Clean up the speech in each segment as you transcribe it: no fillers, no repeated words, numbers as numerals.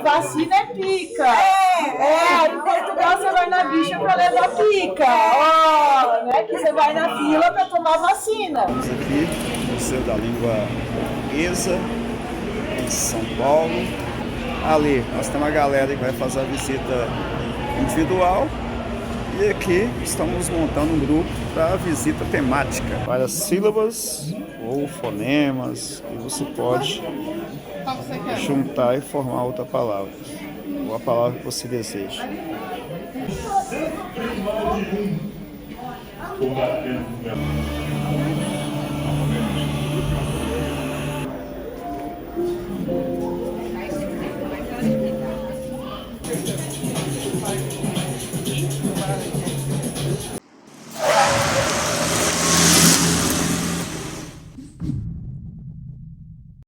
vacina é pica. Em Portugal você vai na bicha pra levar pica. Ó, não é que você vai na fila pra tomar vacina. Estamos aqui no Museu da Língua Portuguesa, em São Paulo. Ali, nós temos uma galera que vai fazer a visita individual. E aqui estamos montando um grupo para a visita temática. Várias sílabas ou fonemas que você pode juntar e formar outra palavra. Ou a palavra que você deseja.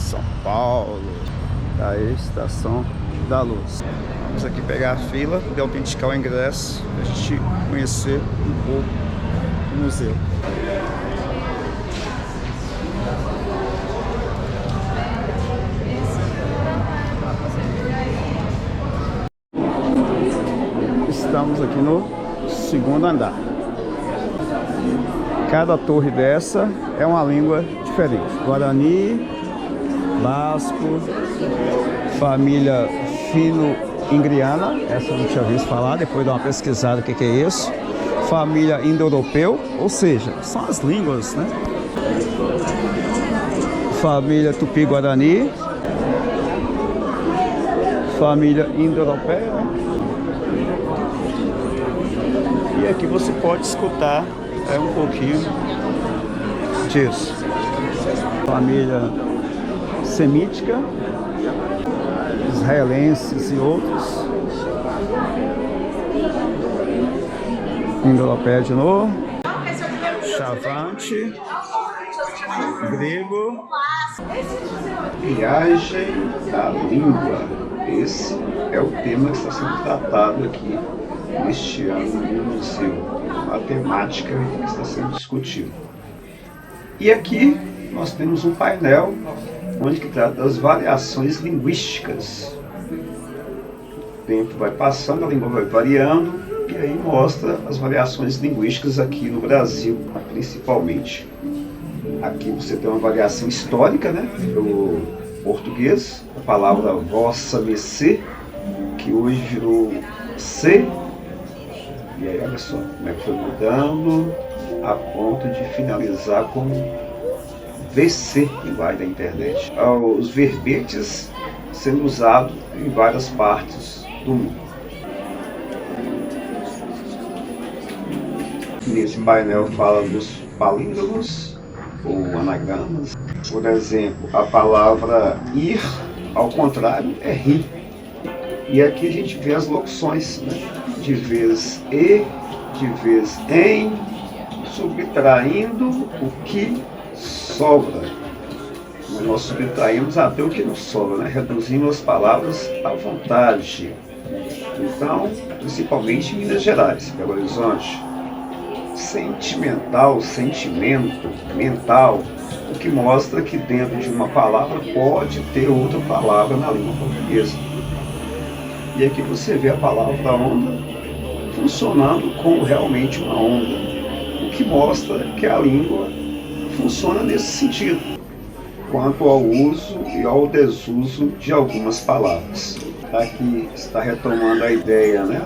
São Paulo, da Estação da Luz. Vamos aqui pegar a fila e autenticar o ingresso para a gente conhecer um pouco do museu. Estamos aqui no segundo andar. Cada torre dessa é uma língua diferente. Guarani, basco, família fino-ingriana, essa eu não tinha visto falar, depois de uma pesquisada o que é isso. Família indo-europeu, ou seja, são as línguas, né? Família tupi-guarani, família indo-europeia. E aqui você pode escutar um pouquinho disso. Família semítica, israelenses e outros. Indo-europeia de novo. Chavante, grego. Viagem da língua. Esse é o tema que está sendo tratado aqui neste ano no museu. A temática que está sendo discutida. E aqui nós temos um painel onde que trata das variações linguísticas. O tempo vai passando, a língua vai variando e aí mostra as variações linguísticas aqui no Brasil, principalmente. Aqui você tem uma variação histórica, né, pelo português, a palavra vossa mercê, que hoje virou C. E aí olha só como é que foi mudando a ponto de finalizar com VC, linguagem da internet. Os verbetes sendo usados em várias partes do mundo. Nesse painel fala dos palíndromos ou anagramas. Por exemplo, a palavra ir, ao contrário, é rir. E aqui a gente vê as locuções, né? De vez e, de vez em, subtraindo o que sobra. Nós subtraímos até o que nos sobra, né? Reduzimos as palavras à vontade. Então, principalmente em Minas Gerais, Belo Horizonte. Sentimental, sentimento, mental, o que mostra que dentro de uma palavra pode ter outra palavra na língua portuguesa. E aqui você vê a palavra onda funcionando como realmente uma onda, o que mostra que a língua funciona nesse sentido, quanto ao uso e ao desuso de algumas palavras. Aqui está retomando a ideia, né,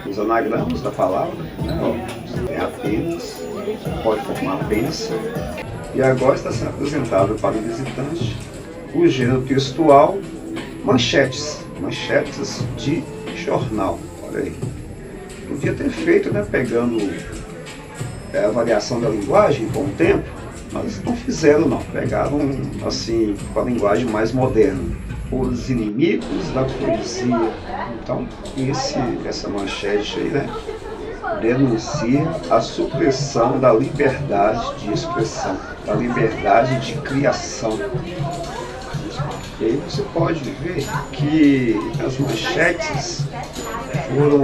dos anagramas da palavra, né, tem apenas, pode formar pensa, e agora está sendo apresentado para o visitante o gênero textual manchetes de jornal. Olha aí. Podia ter feito, né, pegando a variação da linguagem com o tempo, mas não fizeram não. Pegaram assim com a linguagem mais moderna. Os inimigos da poesia. Então, essa manchete aí, né, denuncia a supressão da liberdade de expressão, da liberdade de criação. E aí você pode ver que as manchetes foram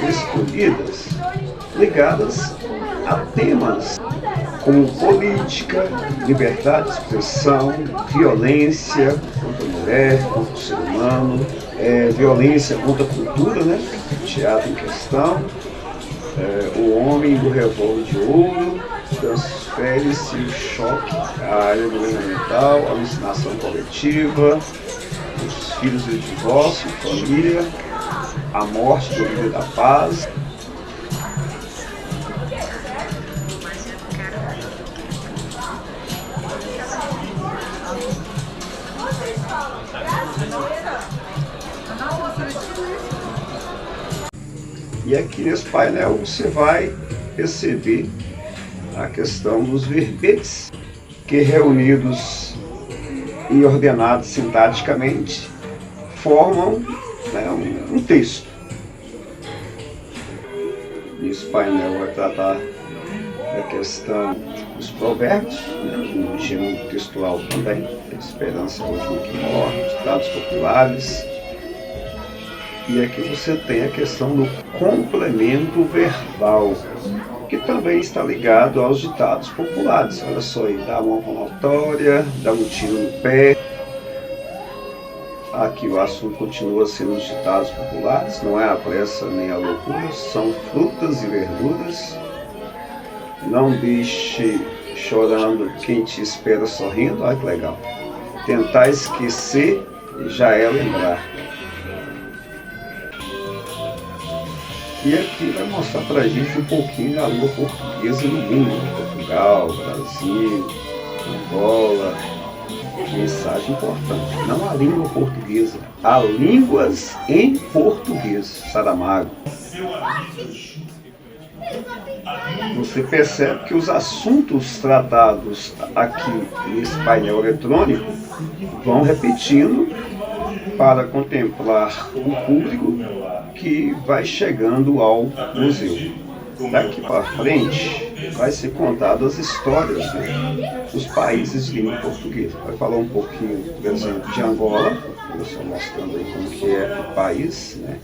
escolhidas ligadas a temas como política, liberdade de expressão, violência contra a mulher, contra o ser humano, violência contra a cultura, né? Teatro em questão, o homem do revólver de ouro, transfere-se o choque à área governamental, a alucinação coletiva, os filhos do divórcio, família, a morte do líder da paz. E aqui nesse painel você vai perceber a questão dos verbetes, que reunidos e ordenados sintaticamente formam, né, um texto. Esse painel vai tratar da questão dos provérbios, né, um gênero textual também, a esperança é a última que morre, ditados populares. E aqui você tem a questão do complemento verbal, que também está ligado aos ditados populares. Olha só aí, dá uma palmatória, dá um tiro no pé. Aqui o assunto continua sendo os ditados populares, não é a pressa nem a loucura, são frutas e verduras. Não deixe chorando quem te espera sorrindo. Olha que legal. Tentar esquecer já é lembrar. E aqui vai mostrar para a gente um pouquinho da língua portuguesa no mundo. Portugal, Brasil, Angola. Mensagem importante. Não a língua portuguesa, há línguas em português. Saramago. Você percebe que os assuntos tratados aqui nesse painel eletrônico vão repetindo para contemplar o público que vai chegando ao museu. Daqui para frente vai ser contadas as histórias, né, dos países de língua portuguesa. Vai falar um pouquinho, por exemplo, de Angola, eu estou mostrando aí como que é o país, né,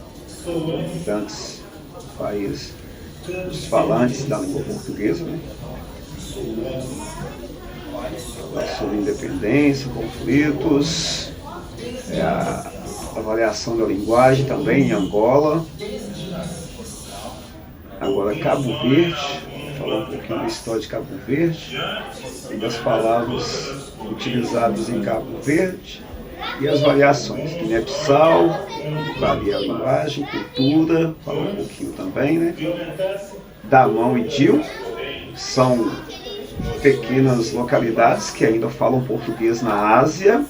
habitantes do país, os falantes da língua portuguesa, né, sobre independência, conflitos, a avaliação da linguagem também em Angola. Agora Cabo Verde, falar um pouquinho da história de Cabo Verde e das palavras utilizadas em Cabo Verde e as variações. Guiné-Bissau, varia a linguagem, cultura, falar um pouquinho também, né? Damão e Dil são pequenas localidades que ainda falam português na Ásia.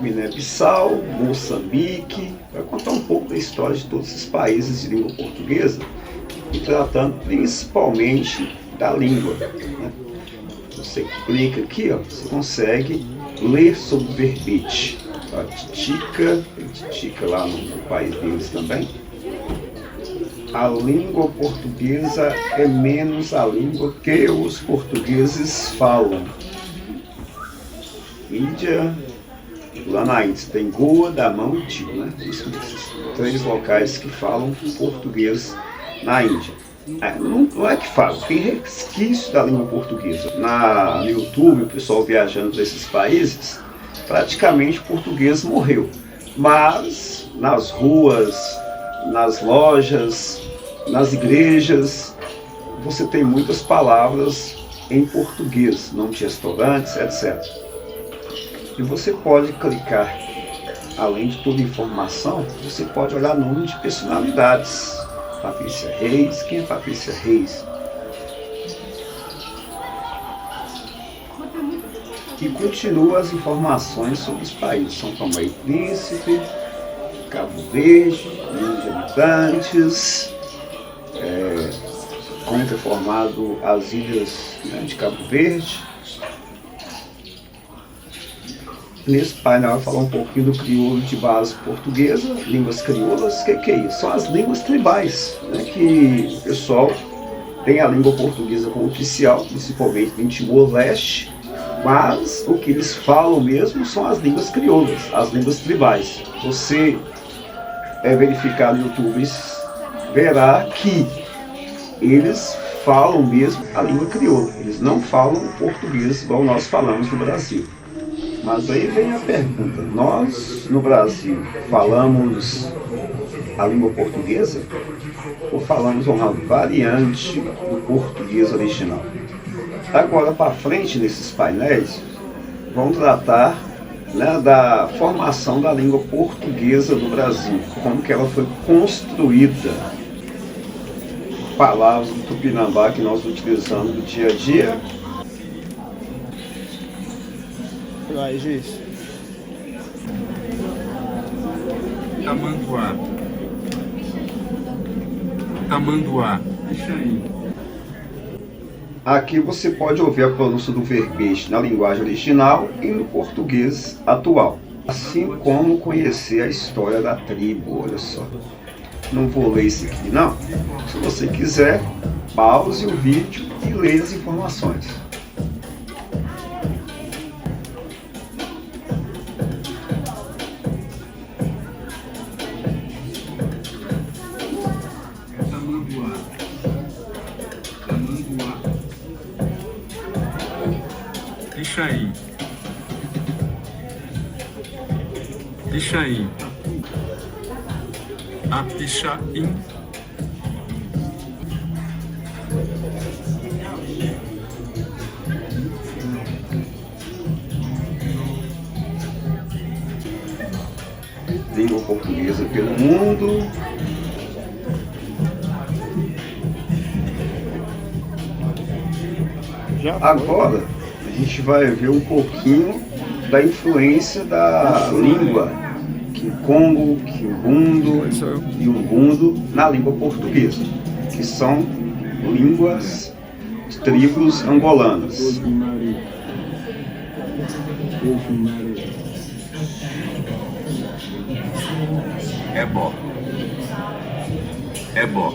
Guiné-Bissau, Moçambique, vai contar um pouco da história de todos esses países de língua portuguesa e tratando principalmente da língua, né? Você clica aqui, ó, você consegue ler sobre o verbete. A Titica lá no país deles também. A língua portuguesa é menos a língua que os portugueses falam. Índia. Lá na Índia tem Goa, Damão e Dil, né? Esses 3 locais que falam português na Índia. Não é que falam, tem resquício da língua portuguesa. No YouTube, o pessoal viajando para esses países, praticamente o português morreu. Mas nas ruas, nas lojas, nas igrejas, você tem muitas palavras em português, nome de restaurantes, etc. E você pode clicar, além de toda informação, você pode olhar nome de personalidades. Patrícia Reis, quem é Patrícia Reis? E continua as informações sobre os países. São Tomé e Príncipe, Cabo Verde, número de habitantes, como é formado as ilhas, né, de Cabo Verde. Nesse painel vai falar um pouquinho do crioulo de base portuguesa, línguas crioulas. O que é isso? São as línguas tribais, né, que o pessoal tem a língua portuguesa como oficial, principalmente em Timor-Leste, mas o que eles falam mesmo são as línguas crioulas, as línguas tribais. Você verificar no YouTube, verá que eles falam mesmo a língua crioula. Eles não falam o português igual nós falamos no Brasil. Mas aí vem a pergunta: nós no Brasil falamos a língua portuguesa ou falamos uma variante do português original? Agora para frente, nesses painéis, vão tratar, né, da formação da língua portuguesa do Brasil, como que ela foi construída, palavras do Tupinambá que nós utilizamos no dia a dia. Vai, Giz. Tamanduá. Tamanduá. Deixa aí. Aqui você pode ouvir a pronúncia do verbete na linguagem original e no português atual, assim como conhecer a história da tribo. Olha só, não vou ler isso aqui não. Se você quiser, pause o vídeo e leia as informações. Tamanduá. Tamanduá. Deixa aí. Deixa aí. Apixaim. Língua portuguesa pelo mundo. Agora a gente vai ver um pouquinho da influência da língua Kikongo, Kimbundu e Ubundu na língua portuguesa, que são línguas de tribos angolanas. Ebó. Ebó.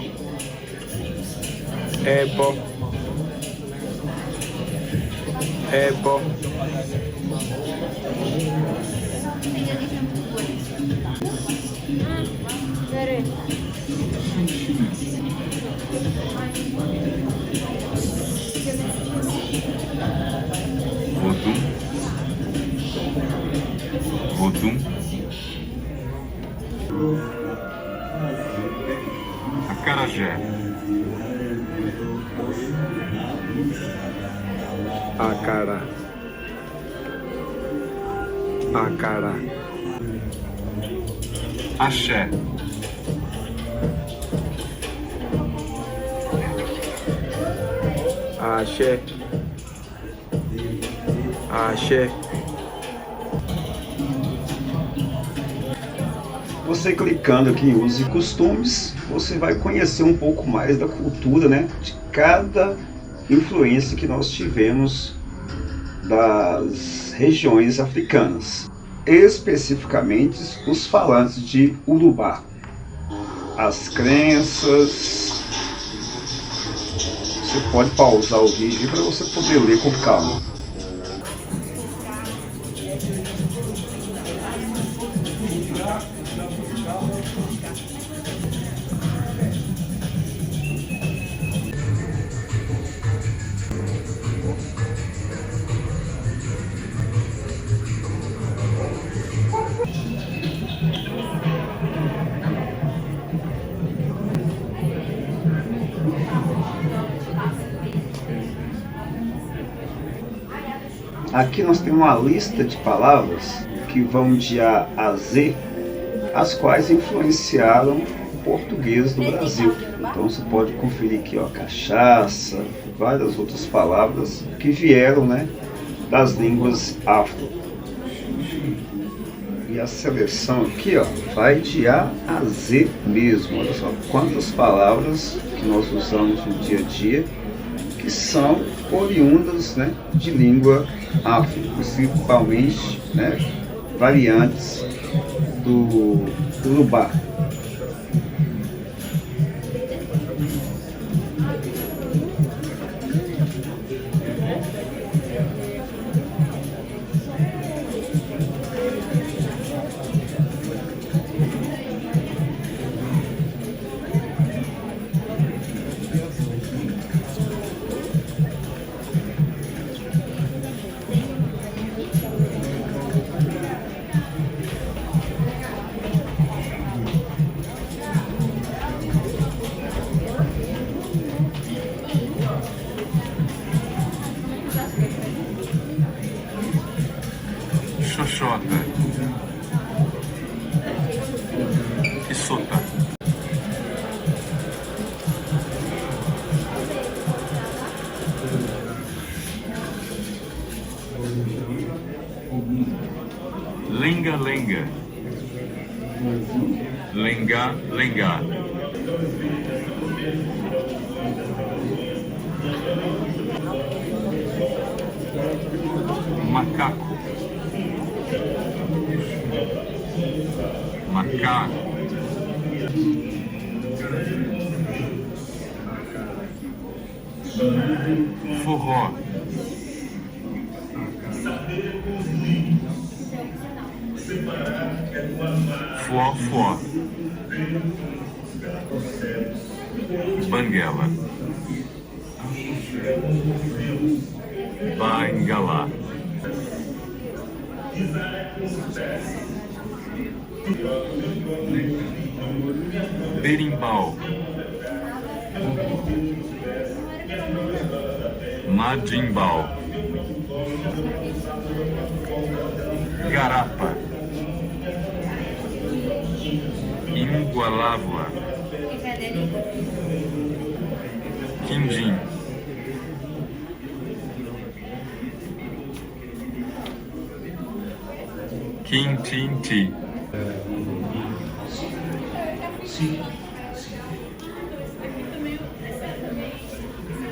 Ebo. Ebo. Vodum. Vodum. Acarajé. Acara. Acara. Axé. Axé. Axé. Você clicando aqui em usos e costumes, você vai conhecer um pouco mais da cultura, né, de cada influência que nós tivemos das regiões africanas, especificamente os falantes de Urubá, as crenças. Você pode pausar o vídeo para você poder ler com calma. Aqui nós temos uma lista de palavras que vão de A a Z, as quais influenciaram o português do Brasil. Então você pode conferir aqui, ó, cachaça, várias outras palavras que vieram, né, das línguas afro. E a seleção aqui, ó, vai de A a Z mesmo. Olha só quantas palavras que nós usamos no dia a dia que são oriundas, né, de língua afro, principalmente, né, variantes do Urubá. Xoxota. Quissota. Lenga-lenga. Lenga-lenga. Macaco. Macaco. Forró. Fuó-fuó. Banguela. Bengala. Berimbau. Madimbau. Garapa. Ingualávoa. Quindim. Quintinti.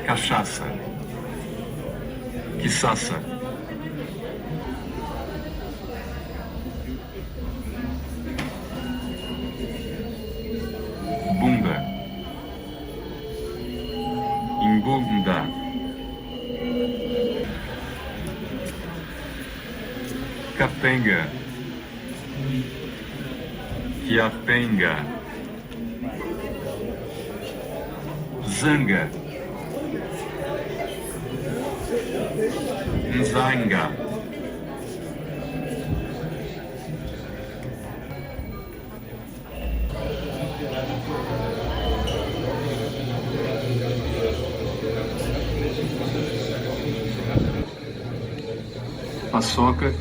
Cachaça. Quiçaça. Bunda. Imbunda. Capenga. Quiapenga. Zanga. Nzanga. Paçoca.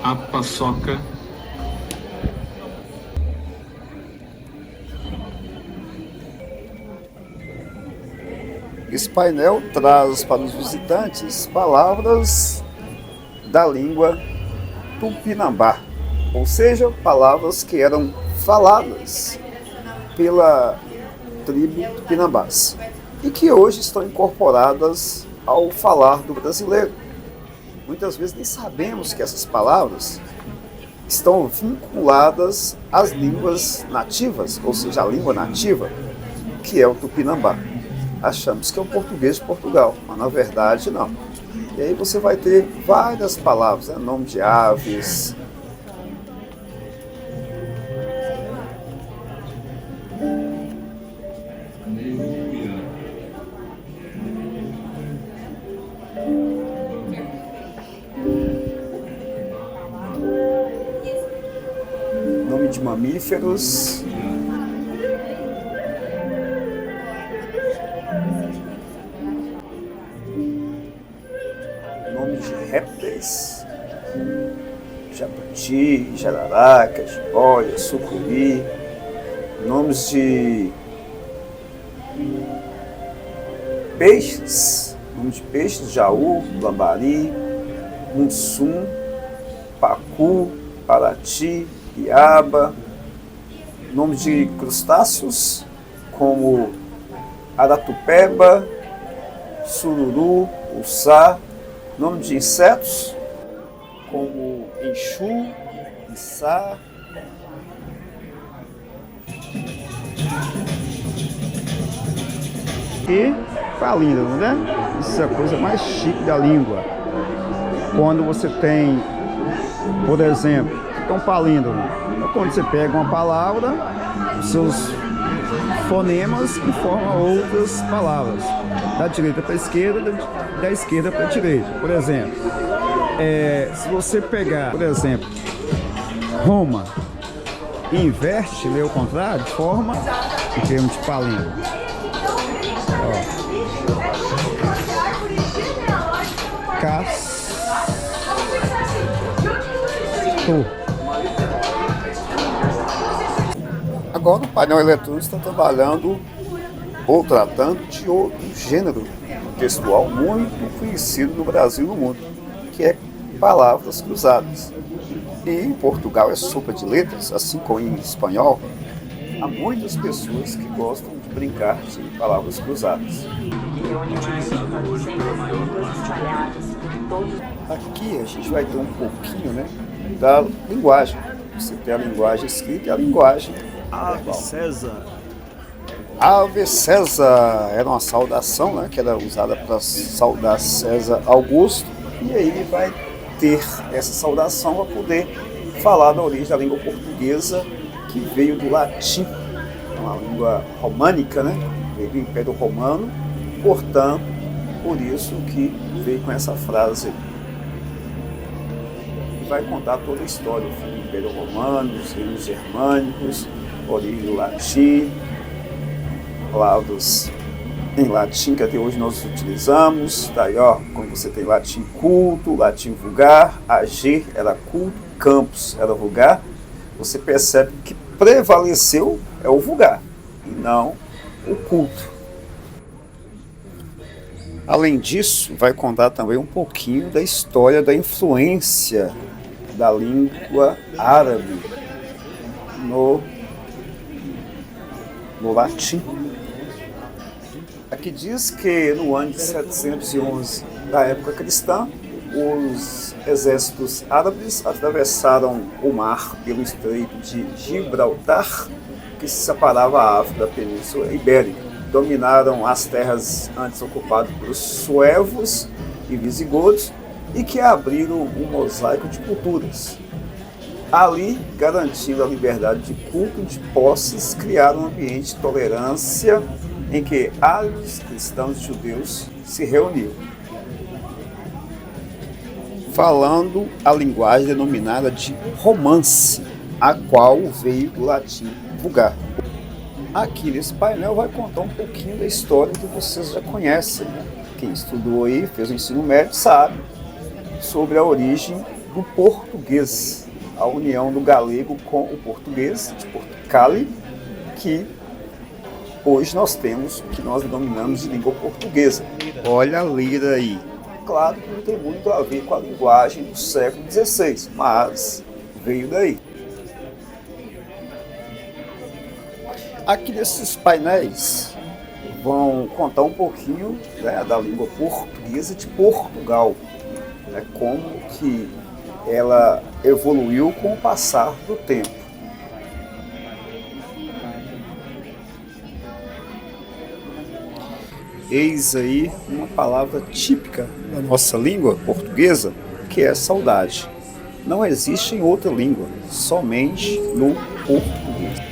A paçoca. Esse painel traz para os visitantes palavras da língua tupinambá, ou seja, palavras que eram faladas pela tribo tupinambás e que hoje estão incorporadas ao falar do brasileiro. Muitas vezes nem sabemos que essas palavras estão vinculadas às línguas nativas, ou seja, a língua nativa, que é o tupinambá. Achamos que é o português de Portugal, mas na verdade não. E aí você vai ter várias palavras, né? Nome de aves, nome de mamíferos, nome de répteis, jabuti, jararaca, jiboia, sucuri, nomes de peixes, jaú, lambari, mussum, pacu, parati, piaba, nome de crustáceos como aratupeba, sururu, uçá, nome de insetos como enxu, içá. E palíndromo, né? Isso é a coisa mais chique da língua. Quando você tem, por exemplo, um palíndromo, é quando você pega uma palavra, os seus fonemas e forma outras palavras, da direita para a esquerda, da esquerda para a direita. Por exemplo, Se você pegar, por exemplo, Roma, e inverte, lê o contrário, forma em termos de palíndromo. Agora o painel eletrônico está trabalhando ou tratando de outro gênero textual muito conhecido no Brasil e no mundo, que é palavras cruzadas. E em Portugal é sopa de letras, assim como em espanhol, há muitas pessoas que gostam de brincar de palavras cruzadas. Aqui a gente vai ter um pouquinho, né, da linguagem. Você tem a linguagem escrita e a linguagem Ave César. Ave César era uma saudação, né, que era usada para saudar César Augusto, e aí ele vai ter essa saudação para poder falar da origem da língua portuguesa, que veio do latim, uma língua românica, né, veio do Império Romano, portanto, por isso que veio com essa frase. E vai contar toda a história, o fim do Império Romano, os reinos germânicos, origem do latim, palavras em latim que até hoje nós utilizamos. Daí, ó, como você tem latim culto, latim vulgar, agir era culto, campus era vulgar, você percebe que prevaleceu é o vulgar e não o culto. Além disso, vai contar também um pouquinho da história da influência da língua árabe no latim. Aqui diz que no ano de 711 da época cristã, os exércitos árabes atravessaram o mar pelo Estreito de Gibraltar, que separava a África da Península Ibérica. Dominaram as terras antes ocupadas pelos suevos e visigodos e que abriram um mosaico de culturas. Ali, garantindo a liberdade de culto e de posses, criaram um ambiente de tolerância em que árabes, cristãos e judeus se reuniam, falando a linguagem denominada de romance, a qual veio do latim vulgar. Aqui nesse painel vai contar um pouquinho da história que vocês já conhecem, né? Quem estudou aí, fez o ensino médio, sabe sobre a origem do português, a união do galego com o português, de Portucali, que hoje nós temos o que nós denominamos de língua portuguesa. Olha a lira aí. Claro que não tem muito a ver com a linguagem do século XVI, mas veio daí. Aqui nesses painéis vão contar um pouquinho, né, da língua portuguesa de Portugal, né, como que ela evoluiu com o passar do tempo. Eis aí uma palavra típica da nossa língua portuguesa, que é saudade. Não existe em outra língua, somente no português.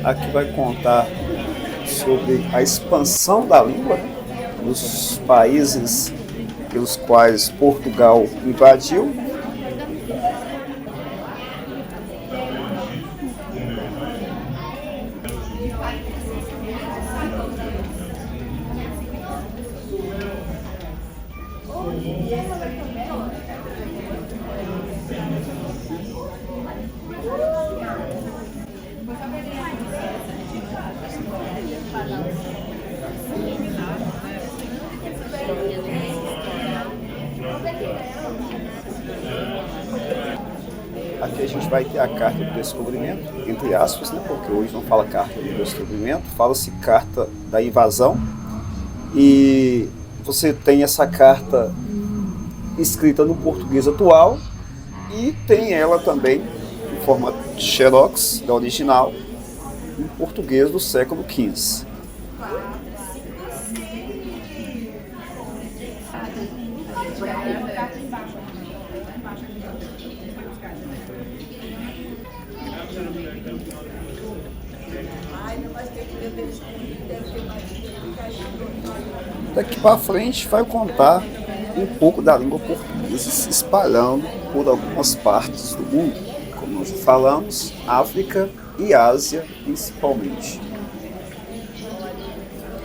Aqui vai contar sobre a expansão da língua, né, nos países pelos quais Portugal invadiu. Aqui a gente vai ter a carta do descobrimento, entre aspas, né, porque hoje não fala carta do descobrimento, fala-se carta da invasão. E você tem essa carta escrita no português atual e tem ela também em forma de xerox, da original, em português do século XV. Daqui para frente vai contar um pouco da língua portuguesa se espalhando por algumas partes do mundo, como nós já falamos, África e Ásia principalmente.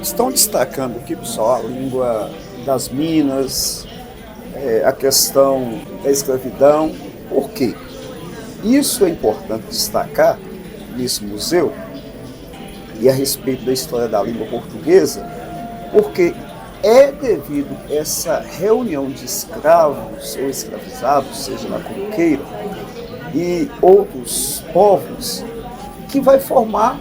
Estão destacando aqui, pessoal, a língua das Minas, a questão da escravidão. Por quê? Isso é importante destacar nesse museu e a respeito da história da língua portuguesa, porque é devido a essa reunião de escravos ou escravizados, seja lá como queira, e outros povos, que vai formar,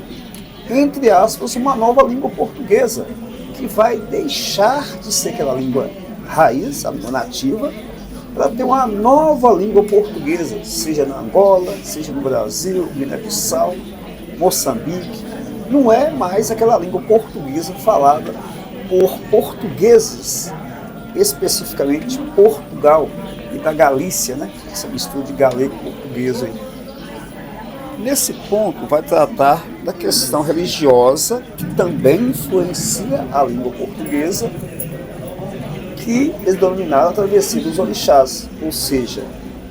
entre aspas, uma nova língua portuguesa, que vai deixar de ser aquela língua raiz, a língua nativa, para ter uma nova língua portuguesa, seja na Angola, seja no Brasil, Guiné-Bissau, Moçambique. Não é mais aquela língua portuguesa falada por portugueses, especificamente de Portugal e da Galícia, né? Essa mistura de galego e português aí. Nesse ponto vai tratar da questão religiosa, que também influencia a língua portuguesa, que eles denominaram a travessia dos orixás, ou seja,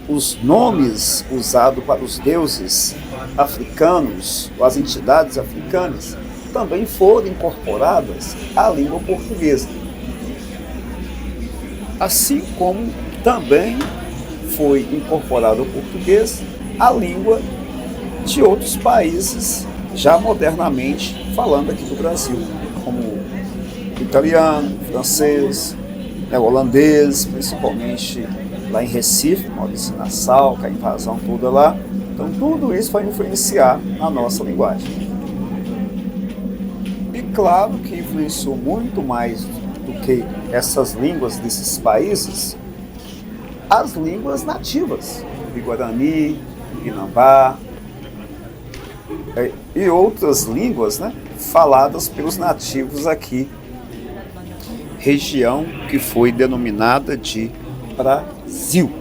os nomes usados para os deuses africanos, ou as entidades africanas, também foram incorporadas à língua portuguesa. Assim como também foi incorporado ao português a língua de outros países, já modernamente falando aqui do Brasil, como o italiano, o francês, o holandês, principalmente lá em Recife, Maurício Nassau, com a invasão toda lá. Então tudo isso vai influenciar a nossa linguagem. E claro que influenciou muito mais do que essas línguas desses países, as línguas nativas, o Guarani, o Inambá, e outras línguas, né, faladas pelos nativos aqui, região que foi denominada de Brasil.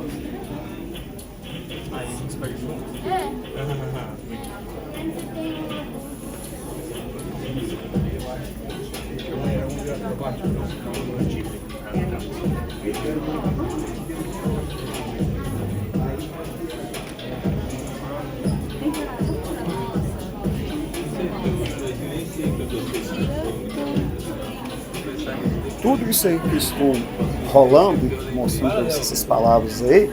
Tudo isso aí que eu estou rolando, mostrando para vocês essas palavras aí,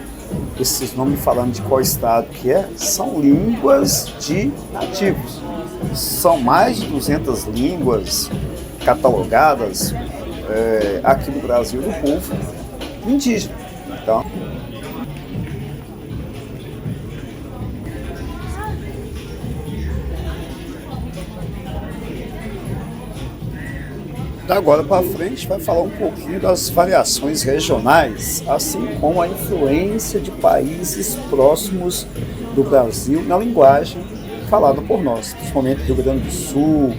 esses nomes falando de qual estado que é, são línguas de nativos. São mais de 200 línguas catalogadas aqui no Brasil do povo indígena. Então, da agora para frente vai falar um pouquinho das variações regionais, assim como a influência de países próximos do Brasil na linguagem falada por nós, principalmente Rio Grande do Sul,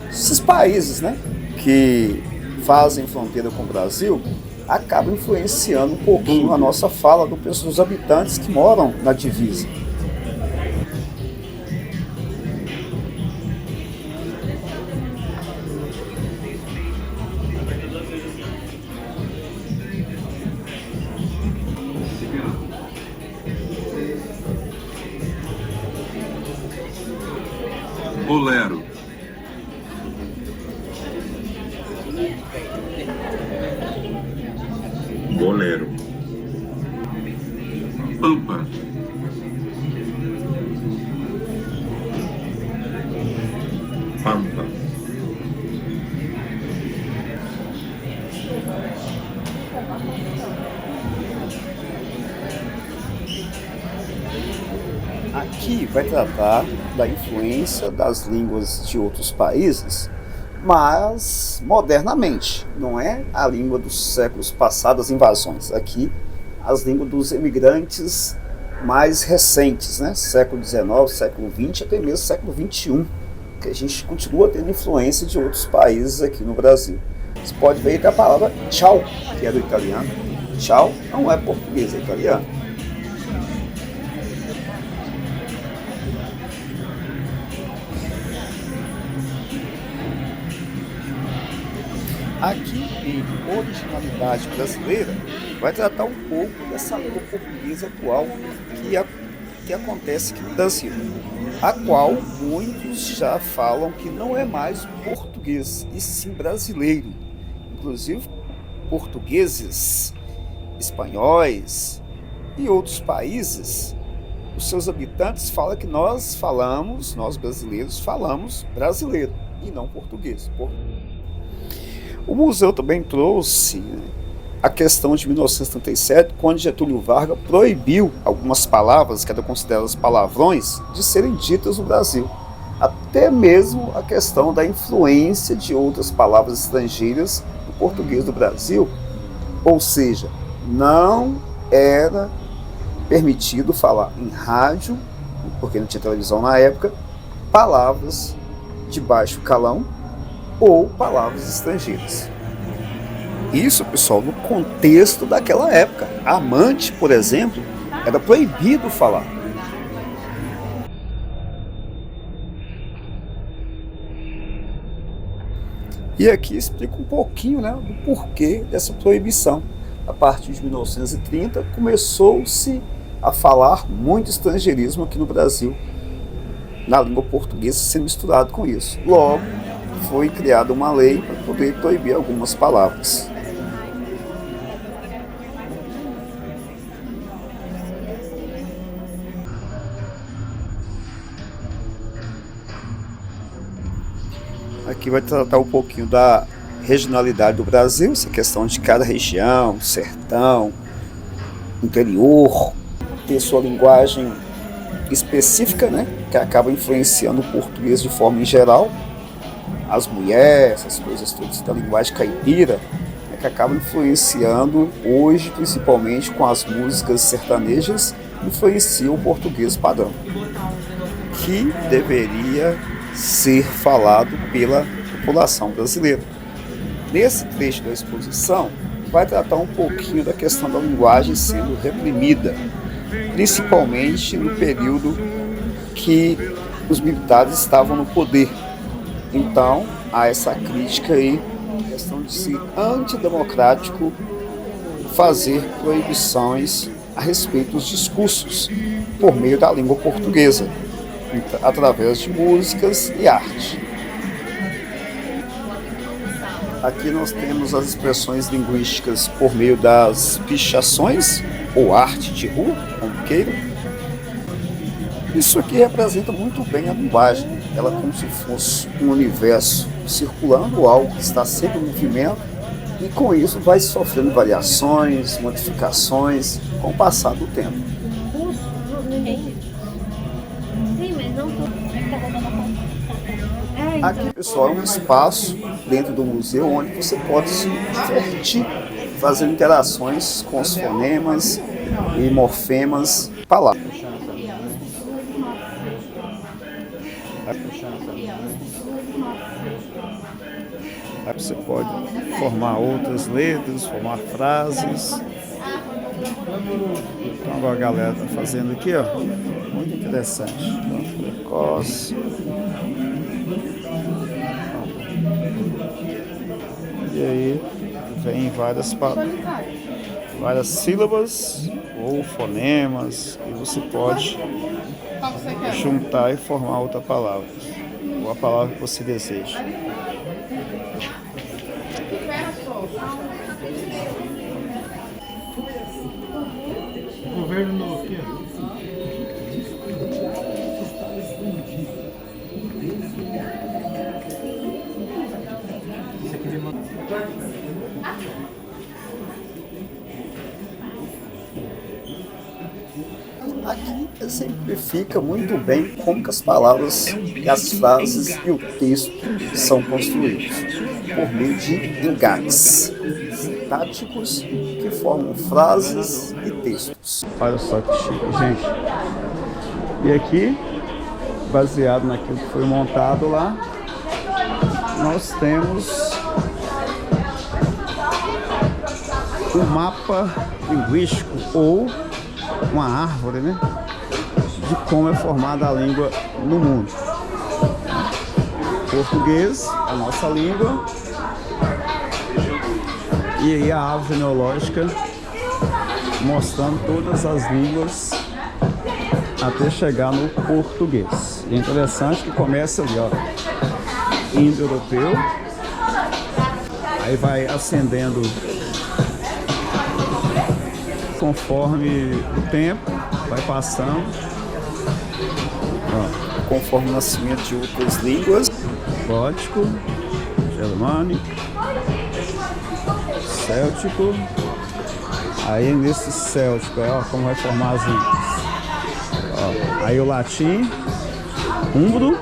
esses países, né, que fazem fronteira com o Brasil, acabam influenciando um pouquinho a nossa fala dos habitantes que moram na divisa. Bolero. Bolero. Pampa. Pampa. Aqui vai tratar da influência das línguas de outros países, mas modernamente, não é a língua dos séculos passados, das invasões. Aqui, as línguas dos imigrantes mais recentes, né? Século XIX, século XX, até mesmo século XXI, que a gente continua tendo influência de outros países aqui no Brasil. Você pode ver que a palavra tchau, que é do italiano, tchau não é português, é italiano. Aqui em Originalidade Brasileira vai tratar um pouco dessa língua portuguesa atual que acontece aqui no Brasil, a qual muitos já falam que não é mais português, e sim brasileiro. Inclusive portugueses, espanhóis e outros países, os seus habitantes falam que nós brasileiros falamos brasileiro e não português. O museu também trouxe a questão de 1937, quando Getúlio Vargas proibiu algumas palavras que eram consideradas palavrões de serem ditas no Brasil. Até mesmo a questão da influência de outras palavras estrangeiras no português do Brasil. Ou seja, não era permitido falar em rádio, porque não tinha televisão na época, palavras de baixo calão ou palavras estrangeiras. Isso, pessoal, no contexto daquela época. Amante, por exemplo, era proibido falar. E aqui explica um pouquinho, né, do porquê dessa proibição. A partir de 1930, começou-se a falar muito estrangeirismo aqui no Brasil, na língua portuguesa, sendo misturado com isso. Logo, foi criada uma lei para poder proibir algumas palavras. Aqui vai tratar um pouquinho da regionalidade do Brasil, essa questão de cada região, sertão, interior, ter sua linguagem específica, né, que acaba influenciando o português de forma em geral. As mulheres, essas coisas todas da linguagem caipira, né, que acabam influenciando hoje, principalmente com as músicas sertanejas, influenciam o português padrão, que deveria ser falado pela população brasileira. Nesse trecho da exposição, vai tratar um pouquinho da questão da linguagem sendo reprimida, principalmente no período que os militares estavam no poder. Então, há essa crítica aí, a questão de ser antidemocrático fazer proibições a respeito dos discursos por meio da língua portuguesa, através de músicas e arte. Aqui nós temos as expressões linguísticas por meio das pichações, ou arte de rua, como queiram. Isso aqui representa muito bem a linguagem. Ela é como se fosse um universo circulando, algo que está sempre em movimento, e com isso vai sofrendo variações, modificações com o passar do tempo. Aqui, pessoal, é um espaço dentro do museu onde você pode se divertir, fazendo interações com os fonemas e morfemas palavras. Aí você pode formar outras letras, formar frases. Então agora a galera está fazendo aqui, ó, muito interessante. Então, precoce. E aí vem várias sílabas ou fonemas, e você pode juntar e formar outra palavra, ou a palavra que você deseja. Governo novo aqui, ó. Aqui exemplifica muito bem como que as palavras, e as frases e o texto são construídos por meio de engates táticos que formam frases e textos. Olha só que chique, gente. E aqui, baseado naquilo que foi montado lá, nós temos um mapa linguístico, ou uma árvore, né, de como é formada a língua no mundo. Português, a nossa língua, E aí a árvore genealógica mostrando todas as línguas até chegar no português. E é interessante que começa ali, ó, indo-europeu, aí vai ascendendo conforme o tempo vai passando, ó, conforme o nascimento de outras línguas, gótico, germânico, céltico. Aí nesse céltico, ó, como vai formar as línguas. Ó, aí o latim, húngaro,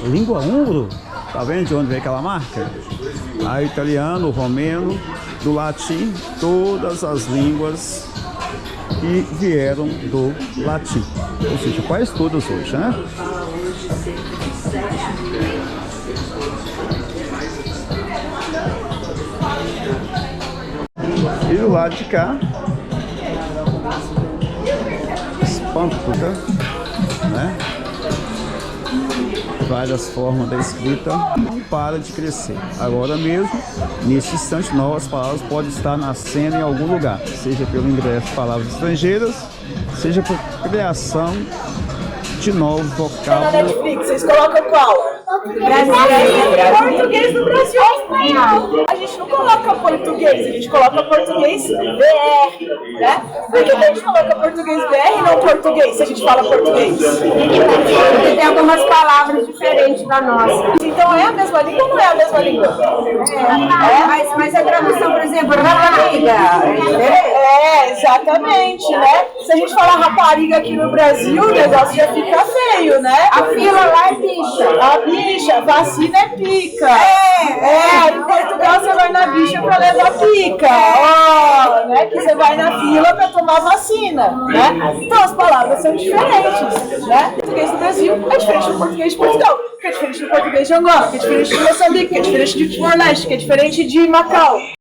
língua húngaro, tá vendo de onde vem aquela marca? Aí o italiano, o romeno, do latim, todas as línguas que vieram do latim, ou seja, quase todas hoje, né? E do lado de cá, espantuda, né? Várias formas da escrita, não para de crescer. Agora mesmo, nesse instante, novas palavras podem estar nascendo em algum lugar, seja pelo ingresso de palavras estrangeiras, seja por criação de novos vocábulos. Na Netflix, vocês colocam qual? Português do Brasil é espanhol. A gente não coloca português, a gente coloca português BR, né? Por que a gente coloca português BR e não português, se a gente fala português? Porque tem algumas palavras diferentes da nossa. Então é a mesma língua ou não é a mesma língua? Mas a tradução, por exemplo, rapariga. Exatamente, né? Se a gente falar rapariga aqui no Brasil, o negócio já fica feio, né? A fila lá é bicha. A bicha, vacina é pica. Em Portugal você vai na bicha pra levar pica. Ó, né? Que você vai na fila pra tomar vacina, né? Então as palavras são diferentes, né? O português do Brasil é diferente do português de Portugal, que é diferente do português de Angola, que é diferente de Moçambique, que é diferente de Timor-Leste, que é diferente de Macau.